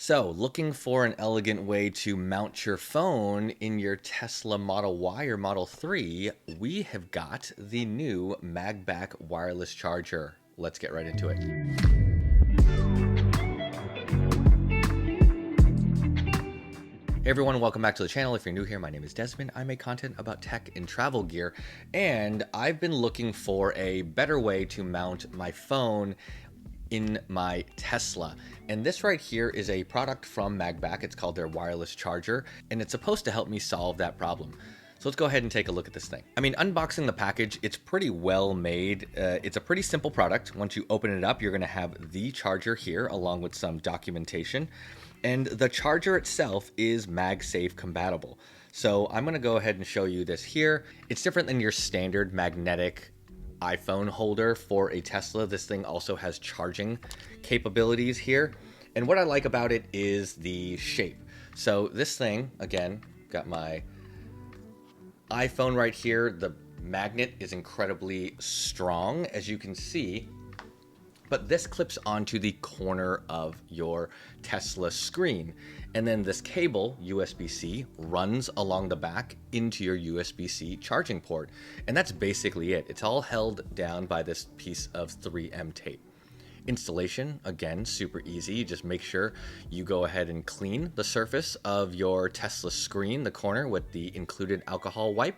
So, looking for an elegant way to mount your phone in your Tesla Model Y or Model 3, we have got the new MagBak wireless charger. Let's get right into it. Hey everyone, welcome back to the channel. If you're new here, my name is Desmond. I make content about tech and travel gear, and I've been looking for a better way to mount my phone in my Tesla. And this right here is a product from MagBak. It's called their wireless charger, and it's supposed to help me solve that problem. So let's go ahead and take a look at this thing. I mean, unboxing the package, it's pretty well made. It's a pretty simple product. Once you open it up, you're gonna have the charger here along with some documentation. And the charger itself is MagSafe compatible. So I'm gonna go ahead and show you this here. It's different than your standard magnetic iPhone holder for a Tesla. This thing also has charging capabilities here. And what I like about it is the shape. So this thing, again, got my iPhone right here. The magnet is incredibly strong, as you can see, but this clips onto the corner of your Tesla screen. And then this cable, USB-C, runs along the back into your USB-C charging port. And that's basically it. It's all held down by this piece of 3M tape. Installation, again, super easy. You just make sure you go ahead and clean the surface of your Tesla screen, the corner, with the included alcohol wipe.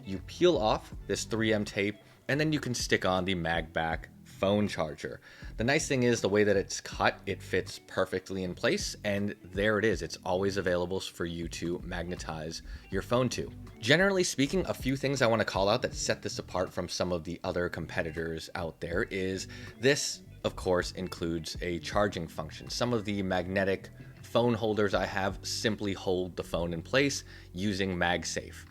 You peel off this 3M tape, and then you can stick on the MagBak phone charger. The nice thing is the way that it's cut, it fits perfectly in place, and there it is. It's always available for you to magnetize your phone to. Generally speaking, a few things I want to call out that set this apart from some of the other competitors out there is this, of course, includes a charging function. Some of the magnetic phone holders I have simply hold the phone in place using MagSafe.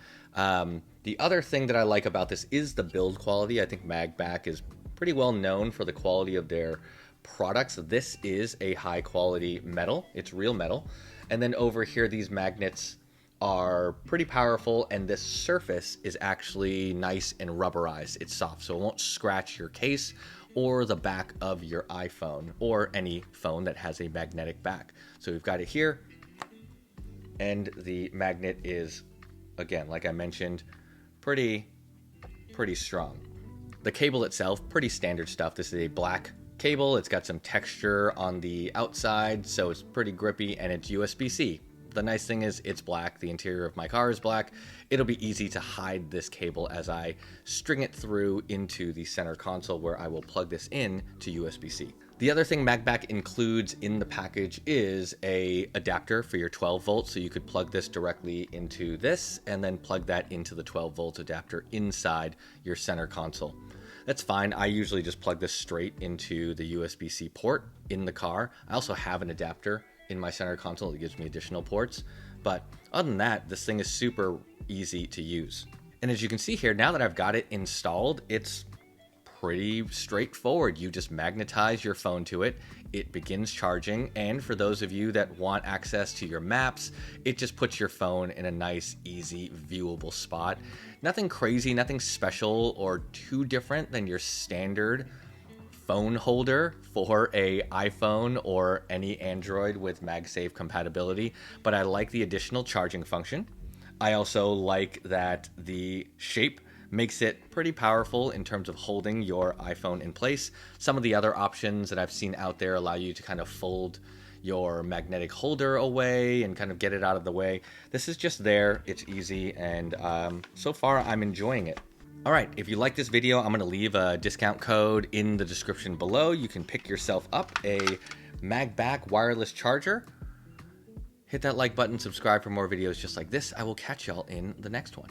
The other thing that I like about this is the build quality. I think MagBak is pretty well known for the quality of their products. This is a high quality metal. It's real metal. And then over here, these magnets are pretty powerful, and this surface is actually nice and rubberized. It's soft, so it won't scratch your case or the back of your iPhone or any phone that has a magnetic back. So we've got it here, and the magnet is, again, like I mentioned, pretty strong. The cable itself, pretty standard stuff. This is a black cable. It's got some texture on the outside, so it's pretty grippy, and it's USB-C. The nice thing is it's black. The interior of my car is black. It'll be easy to hide this cable as I string it through into the center console, where I will plug this in to USB-C. The other thing MagBak includes in the package is a adapter for your 12 volts. So you could plug this directly into this and then plug that into the 12 volt adapter inside your center console. That's fine. I usually just plug this straight into the USB-C port in the car. I also have an adapter in my center console that gives me additional ports. But other than that, this thing is super easy to use. And as you can see here, now that I've got it installed, it's pretty straightforward. You just magnetize your phone to it, it begins charging, and for those of you that want access to your maps, it just puts your phone in a nice, easy, viewable spot. Nothing crazy, nothing special or too different than your standard phone holder for a iPhone or any Android with MagSafe compatibility, but I like the additional charging function. I also like that the shape makes it pretty powerful in terms of holding your iPhone in place. Some of the other options that I've seen out there allow you to kind of fold your magnetic holder away and kind of get it out of the way. This is just there, it's easy, and so far I'm enjoying it. All right, if you like this video, I'm gonna leave a discount code in the description below. You can pick yourself up a MagBak wireless charger. Hit that like button, subscribe for more videos just like this. I will catch y'all in the next one.